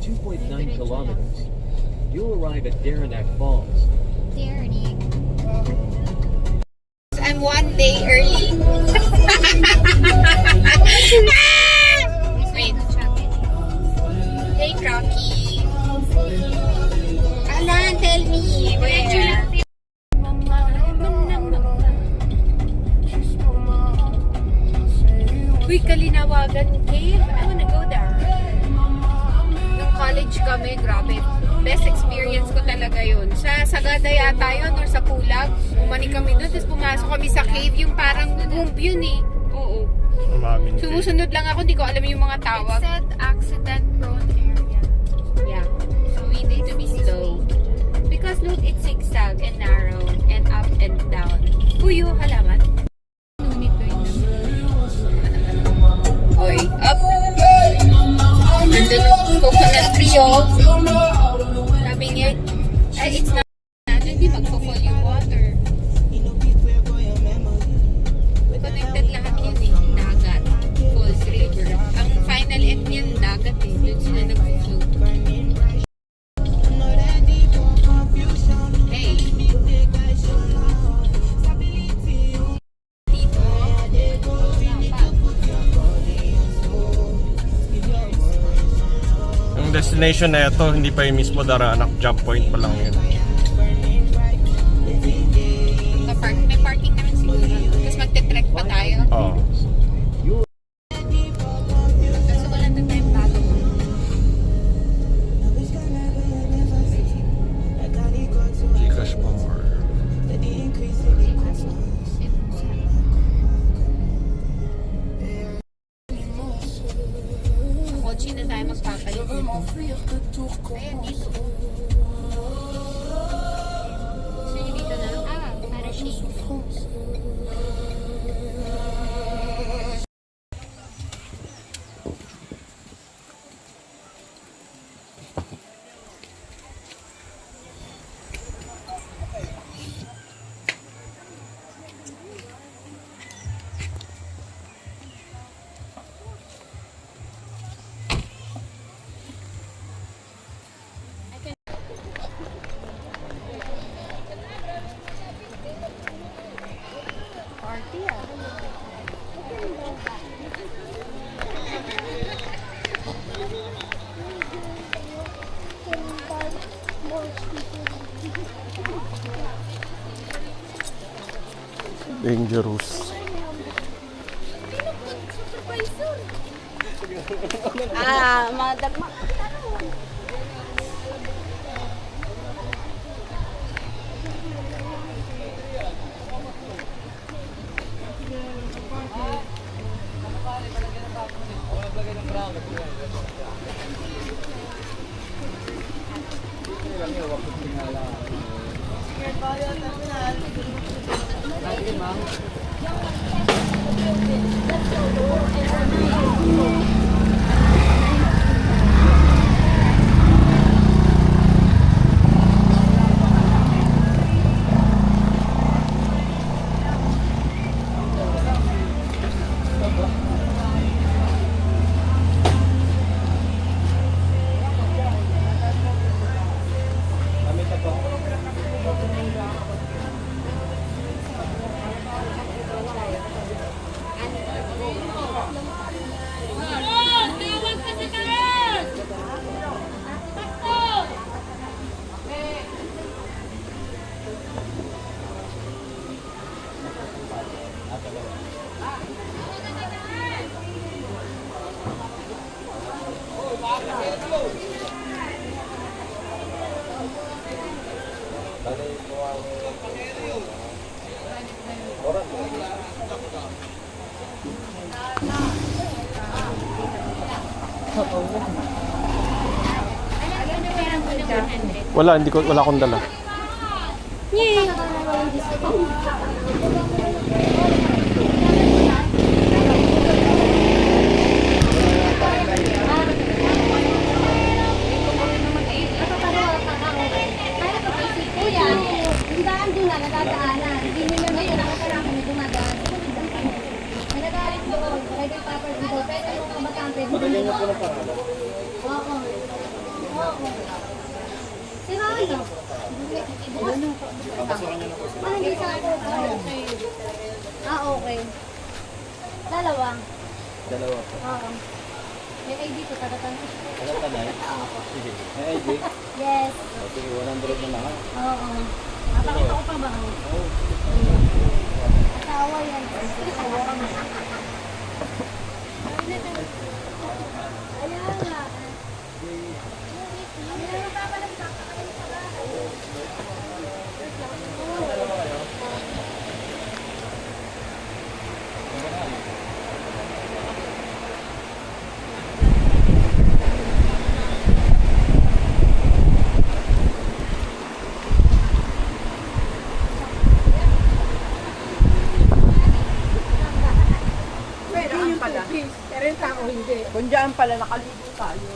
2.9 kilometers. You arrive at Derrinack Falls. Derrinack. I'm one day early. Wait. Hey, Rocky. Alan, tell me. Where? Uy, Kalinawagan Cave. I wanna go there. Nung college kami, grabe. Best experience ko talaga yun. Sa Sagada yata yun or sa Pulag. Umani kami doon, tapos pumasok kami sa cave. Yung parang womb yun eh. Oo. Sumusunod lang ako, hindi ko alam yung mga tawag. It said accident-prone area. Yeah. So we need to be slow. Because look, it's zigzag and narrow and up and down. Uy, yung halaman. Oy, up. Nandun yung coconut tree, oh. Sabi niya, it's not, hindi magpo-fall yung water. Connected lahat yun eh. Dagat, falls, river. Ang final end niyan, dagat eh. Doon sila nag-float. Hey. Dito. Ang destination na ito, hindi pa yung mismo Daraanak, jump point pa lang yun. May parking naman siguro. Tapos magte-trek pa tayo. Oo. Kasi wala na tayong bago. Gcash pa more. Sa kotse na tayo magpapalit. Ayan, dito. So, yung dito na. Para shade. Party ah. Dangerous. Madagma. Wala akong dala. Yay! Si Ronnie. Hindi sa ako. Okay. Dalawa. Dalawa po. Oo. May ID ko, taga-tanong. Ano tanay? Oo. Sige. May ID? Yes. O, sige, 100 na lang. Oo. Mapakita ko pa ba? Asawa yan. Ayan nga. Kung dyan pala nakaligo tayo.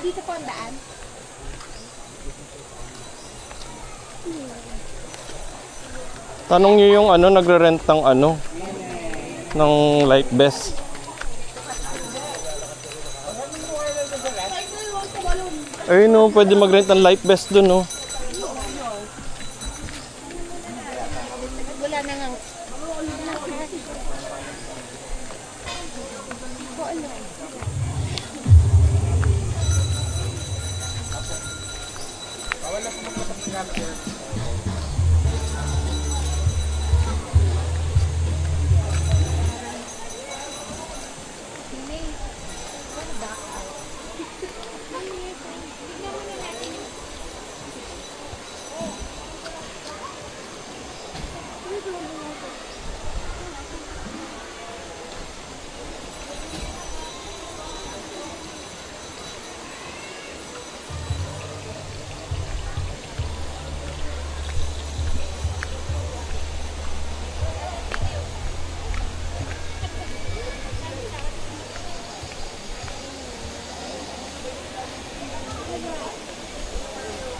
Dito po ang daan. Tanong nyo yung ano, nagre-rent ng ano, ng life vest. Ayun no, pwede mag-rent ng life vest dun no. Wala na nga.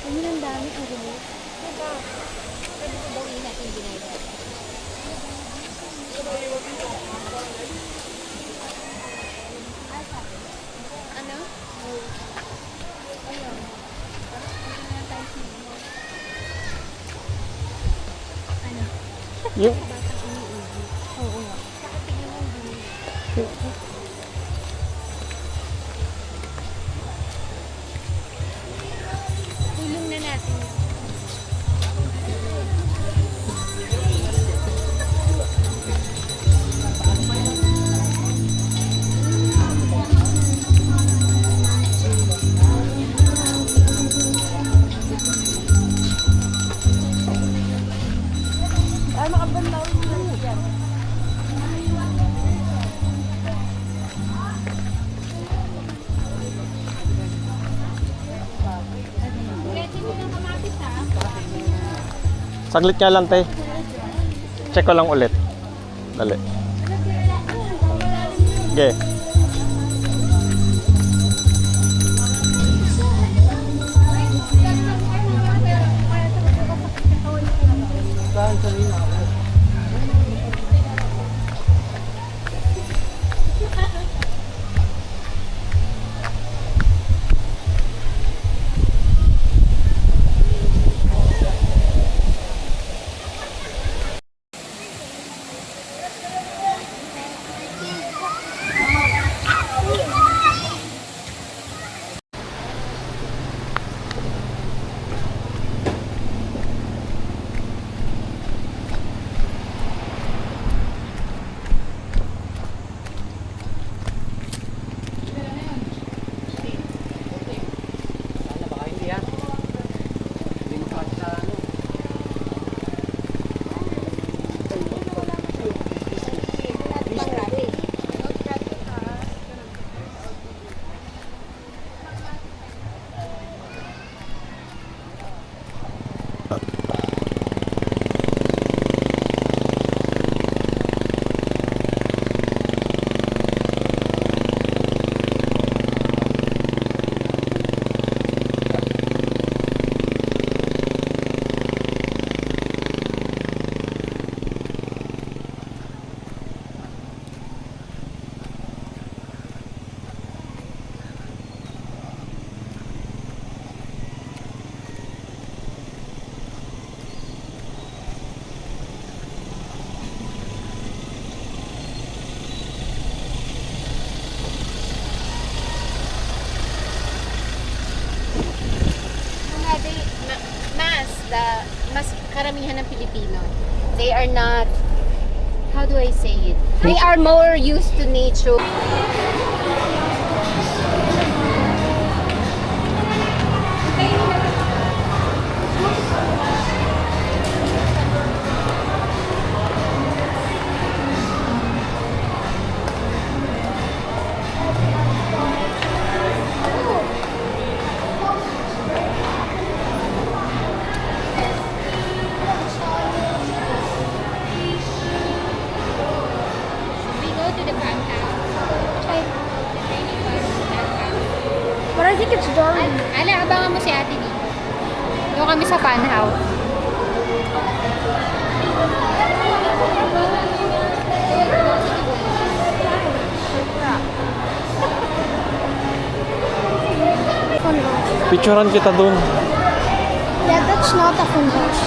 Ano ang dami ang gulo? Diba? Pwede ko bawin natin ginagawa. Ano? Ayun. Ano? Yung, Oo nga. Saka tingnan mo ang gulo. Tulong na natin yun. Ay, makabandaw mo lang dyan. Pwede mo ng kamatis ha? saglit nga lang te. Check ko lang ulit. Dali. Okay. Saan sa nila? They are not, how do I say it? They are more used to nature. We go to the farmhouse. But I think it's dark. Ala, abangan mo si ate dito. Doon kami sa fun house. Fun house. Picturean kita dun. Yeah, that's not a fun house.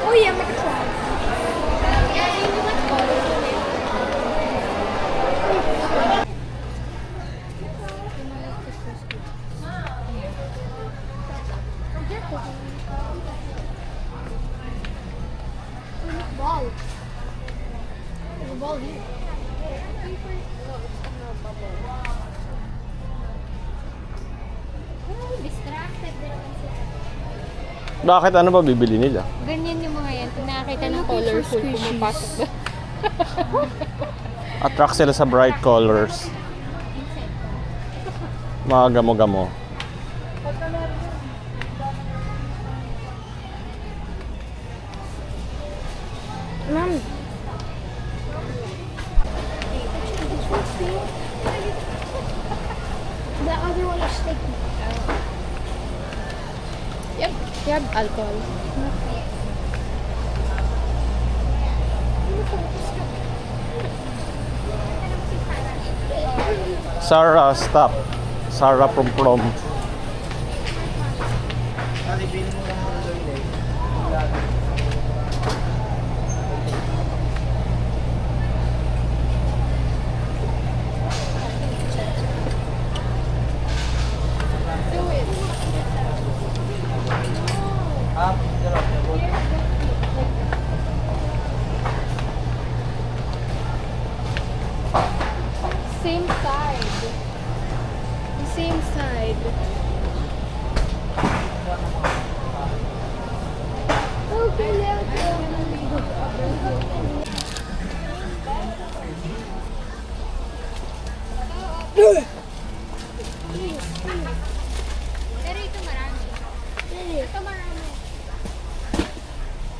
Oh yeah, make a try. Ball. There's a ball here. Distracted din sila. Bakit ano ba bibili nila? Ganyan yung mga yan. Kung nakakita ng colorful, pumapasok ba? Attract sila sa bright colors. Mga gamo-gamo. Mom. The other one is sticky. Yep, you have alcohol. Sarah, stop. Sarah from prom. Same side. The same side. Pero ito marami. Ito marami.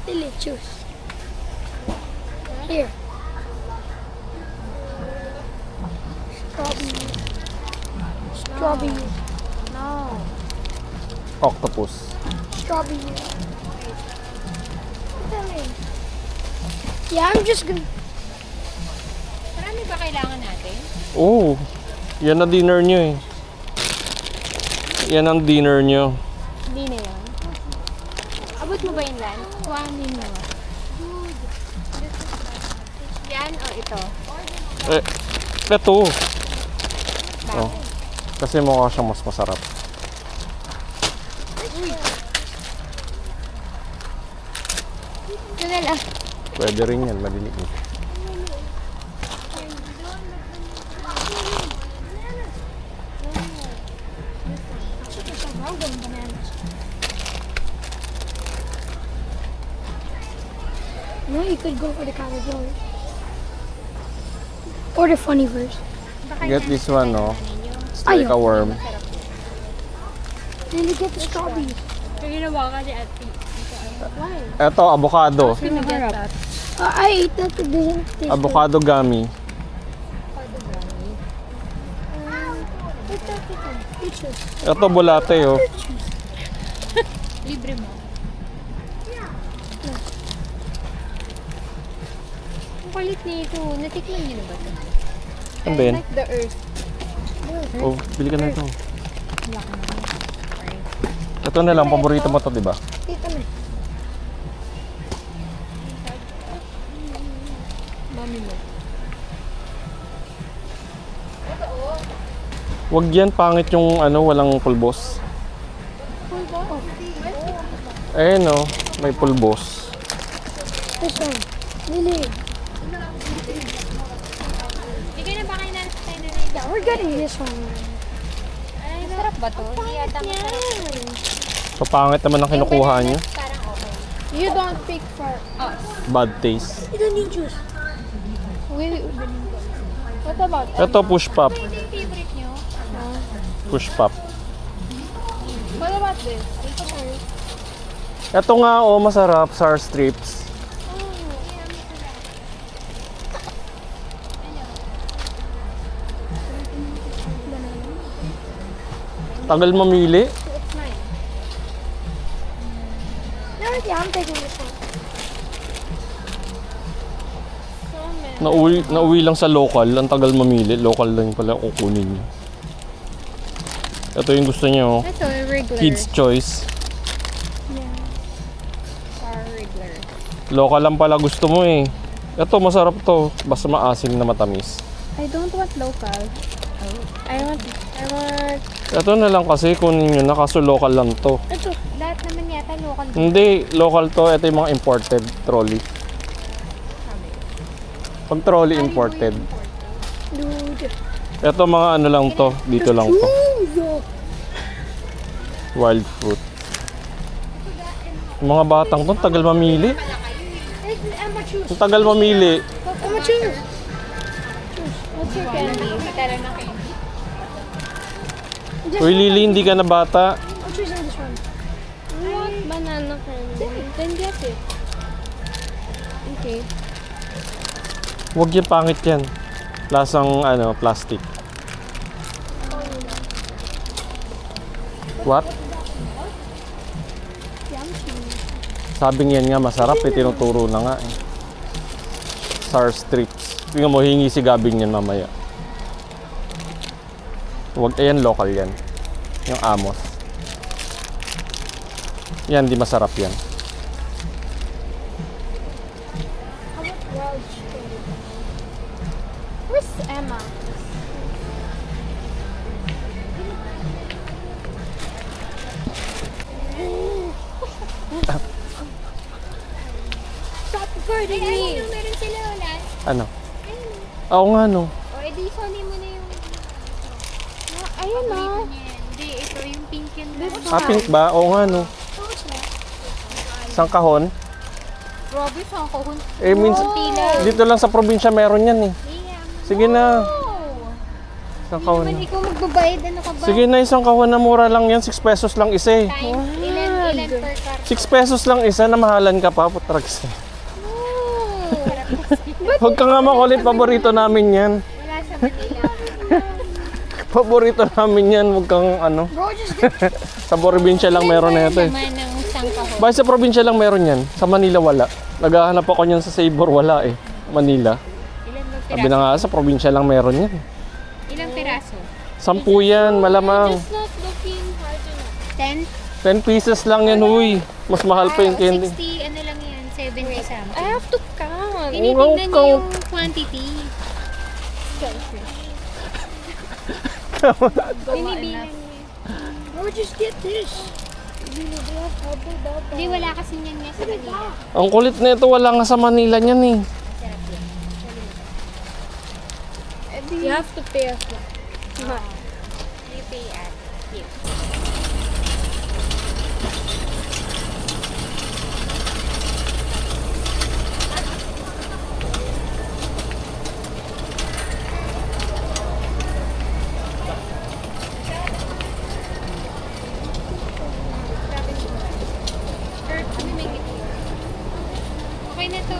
Lily, choose. Here. Strawberry. Strawberry. No. Octopus. Strawberry. Yeah, I'm just gonna. Marami ba kailangan natin? Oh, yan na dinner nyo eh. Yan ang dinner nyo. Hindi na yun. Abot mo ba yun, Lan? Kuhanin mo. Yan o ito? Eh, ito. Oh, kasi mukha siyang mas masarap. Ito na lang. Pwede rin yan, maliit. No, you could go for the caterpillar. Or the funny version. Get this one, no? It's like a worm. Then you get the strawberry. Ginawa ka ni Ate. Ito, avocado. I ate that. It doesn't taste Avocado gummy. good. Ito, bulate, oh. Libre mo. Ang kulit nito. Natikman niyo na ba ito? Ano ba yun? Like the earth. Oh, bili ka na ito. Ito na lang, paborito mo to, di ba? Tita na. mami mo. Wag yan, pangit yung ano, walang pulbos. Eh no, may pulbos. This one. Lily. Bigay na ba kayo na tayo na Yeah, we're getting this one. Ay, masarap ba to? Hindi yata masarap. Papangit naman ang kinukuha niyo. Parang okay. You don't pick for us. Bad taste. You don't need juice. What about Ito, push pop. Ito yung favorite nyo? Push pop. What about this? Ito nga, oh, masarap. Sour strips. Tagal mamili. It's mine. No, yeah, I'm taking this one. Nauwi lang sa local. Ang tagal mamili. Local lang pala kukunin niyo. Ito yung gusto niyo. Ito, regular. Kids choice. Regular. Local lang pala gusto mo eh. Ito masarap to. Basta maasim na matamis. I don't want local. I want Ito na lang kasi kunin nyo na kaso local lang to. ito. Lahat naman yata local. Hindi, local to. Ito yung mga imported trolley. Pag trolley imported. Dude. Ito mga ano lang to. Dito lang to. Wild fruit. Yung mga batang to, tagal mamili. Emma, choose. Ang tagal mamili. Emma, choose. What's your candy? Matala na kayo. Uy Lily, hindi ka na bata. I'm choosing this one. I want banana candy. Then get it. Okay. Huwag yan, pangit yan. Lasang ano, plastic. What? Sabi niyan nga masarap eh, tinuturo na nga eh. Sour strips. Tingnan mo, hingi si Gabing yan mamaya. Huwag, ayan, local yan. Yung Amos. Yan, di masarap yan. Where's Emma? Stop recording me. Meron sila wala. Ano? Oo nga no. O, edi soli mo na yung Ayun na. Hindi, ito yung pink and Ah, pink ba? Oo nga no. Isang kahon. Grabe, saan ko? Eh, minsan, dito lang sa probinsya meron yan eh. Sige na. Isang kahon na. Hindi ko magbabayad, ano ka ba? Sige na, isang kahon na mura lang yan. 6 pesos lang isa eh. Times, ilan per car? 6 pesos lang isa, namahalan ka pa. Putrags. Huwag ka nga makulit, paborito namin yan. Wala sa Manila. Paborito namin yan, huwag kang ano. Bro, just get Sa probinsya lang meron na ito eh. Naman ng isang kahon. Bakit sa probinsya lang meron yan? Sa Manila wala. Naghahanap ako niyan sa Sabor, wala eh. Manila. Ilan ba Sabi piraso? na nga, sa probinsya lang meron yan. Ilang piraso? 10 yan, malamang. Just not looking hard enough. 10? 10 pieces lang yan, huy. Mas mahal pa yung candy. 60, ano lang yan? 70 something. I have to count. Tinitingnan niyo yung quantity. Binibilang niyo. Bro, just get this. Really, they have double. Hindi, wala kasi niyan nga sa Manila. Ang kulit na ito, wala nga sa Manila niyan eh. You have to pay us now. You pay at here. Okay na to.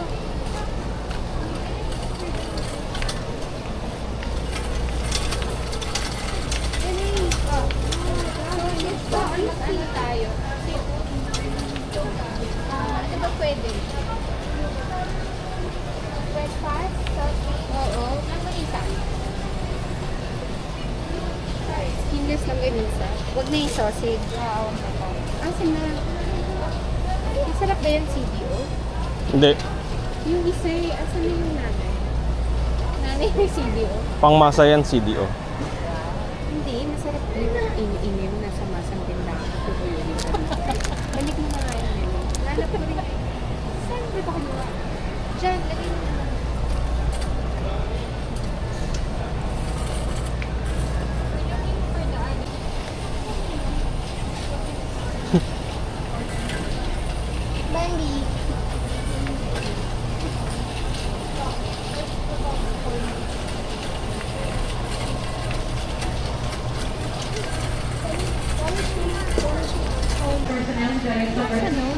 Ano tayo? Ano ba pwede? Breakfast? Oo. Ano isa? Skinless lang yung isa. Huwag na yung sausage. Oo. Asan na? Masarap ba yung CDO? Hindi. Yung isa, asan na yung nanay? nanay may CDO. Pangmasa yan, CDO. Hindi, masarap din. Ini-ini mo nasa masang tindahan. Tutuyunin ka. Balik mo na nga yun. Lalap ko rin. Saan ba ito kumuha? Diyan, lagay mo na. Bali.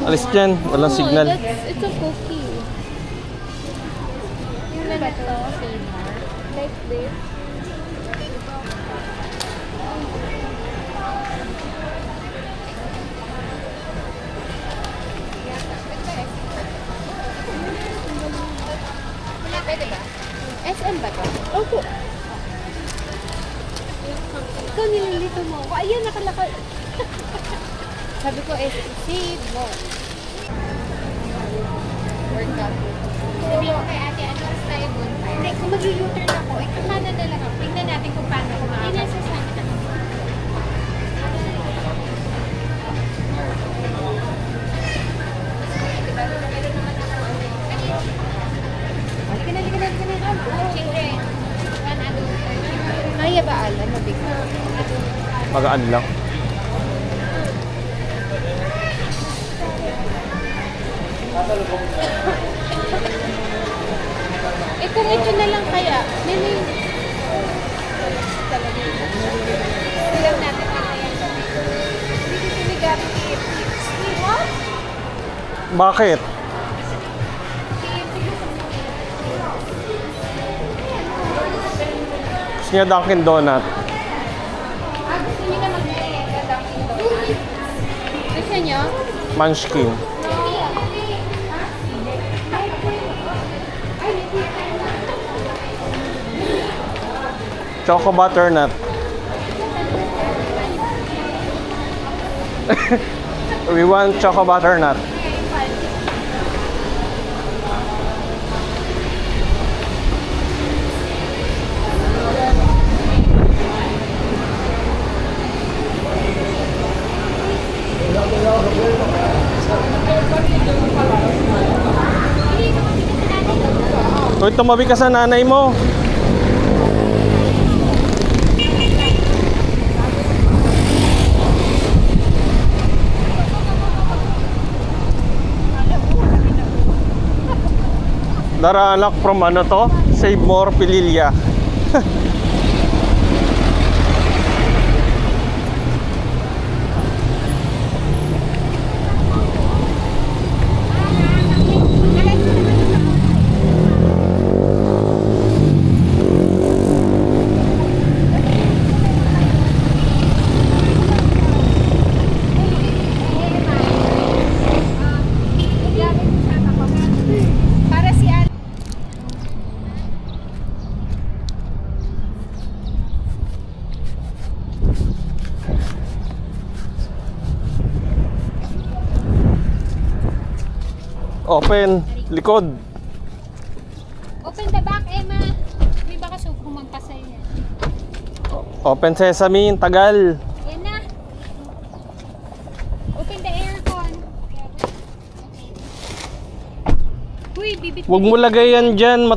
Alis dyan, walang signal. It's a cookie. Yung na ba ito? Like this. Wala, pwede ba? SM ba ito? Opo. Ikaw nililito mo. Oh, ayan, nakalakal. Sabi ko, save mo. Workout. Sabi ko kay ate, ano oras tayo bonfire? Hindi, kung mag-u-turn ako, kanan na lang ako. Tingnan natin kung paano ako makakasama. Hindi nasa sa akin. Children. One adult. Kaya ba alam? Mabigat. Magaan lang. Eh kung ito na lang kaya, nene. Bilang natin mamaya. Hindi ko sinigamit what? Bakit? Gusto niya Dunkin Donut. Gusto niyo na mag-merienda Dunkin Donuts? Gusto nyo? Munchkin. Choco butternut. We want choco butternut. Uy, tumabi ka sa nanay mo. Daraanak from ano to? Save More, Pililya. Para si Ate. Open, likod. Open the back, Emma. May baka humampas sa'yo yan. Open sesame, tagal. Yan na. Open the aircon. Uy, bibit. Huwag mo lagay yan dyan,